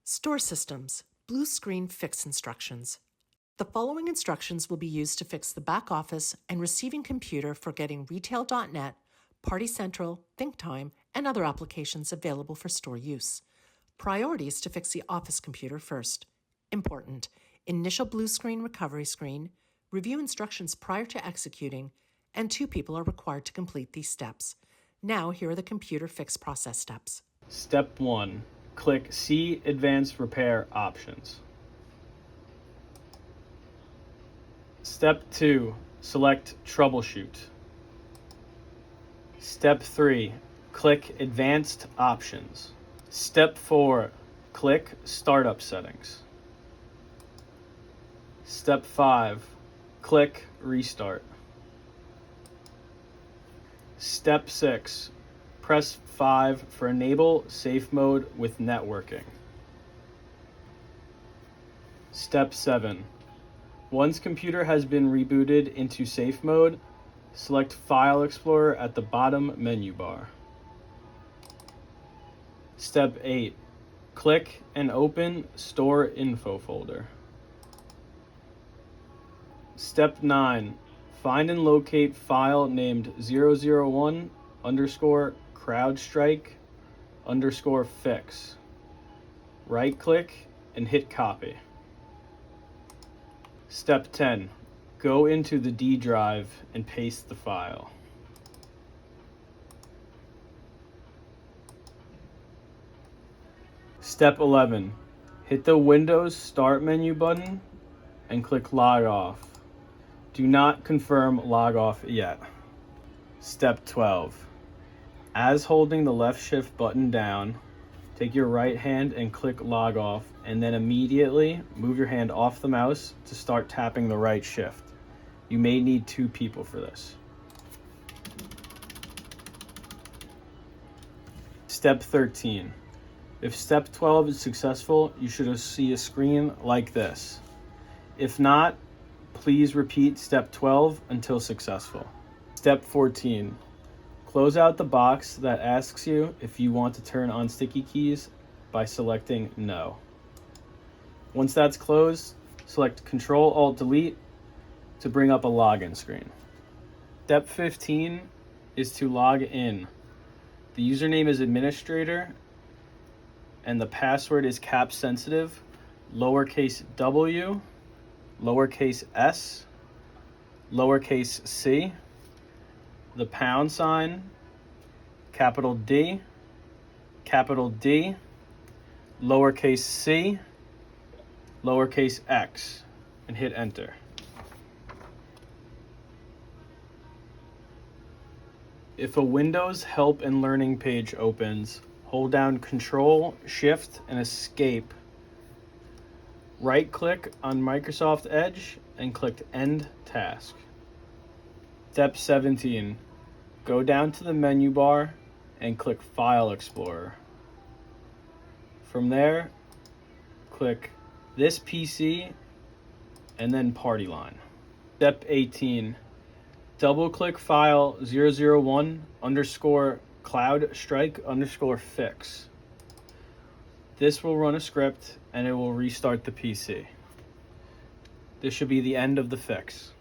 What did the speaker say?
Store Systems Blue Screen Fix Instructions. The following instructions will be used to fix the back office and receiving computer for getting Retail.net, Party Central, ThinkTime, and other applications available for store use. Priority is to fix the office computer first. Important: initial blue screen recovery screen, review instructions prior to executing, and 2 people are required to complete these steps. Now, here are the computer fix process steps. Step 1. Click See Advanced Repair Options. Step 2. Select Troubleshoot. Step 3. Click Advanced Options. Step 4. Click Startup Settings. Step 5. Click Restart. Step 6. Press 5 for Enable Safe Mode with Networking. Step 7. Once computer has been rebooted into safe mode, select File Explorer at the bottom menu bar. Step 8. Click and open Store Info folder. Step 9. Find and locate file named 001_CrowdStrike_fix. Right-click and hit copy. Step 10. Go into the D drive and paste the file. Step 11. Hit the Windows Start menu button and click Log Off. Do not confirm log off yet. Step 12. As holding the left shift button down, take your right hand and click log off, and then immediately move your hand off the mouse to start tapping the right shift. You may need 2 people for this. Step 13. If step 12 is successful, you should see a screen like this. If not, please repeat step 12 until successful. Step 14. Close out the box that asks you if you want to turn on sticky keys by selecting No. Once that's closed, select Ctrl-Alt-Delete to bring up a login screen. Step 15 is to log in. The username is administrator and the password is caps sensitive, lowercase w, lowercase s, lowercase c, the pound sign, capital D, lowercase c, lowercase x, and hit enter. If a Windows Help and Learning page opens, hold down Control, Shift, and Escape. Right-click on Microsoft Edge and click End Task. Step 17. Go down to the menu bar and click File Explorer. From there, click This PC and then Party Line. Step 18. Double-click file 001_CloudStrike_fix. This will run a script and it will restart the PC. This should be the end of the fix.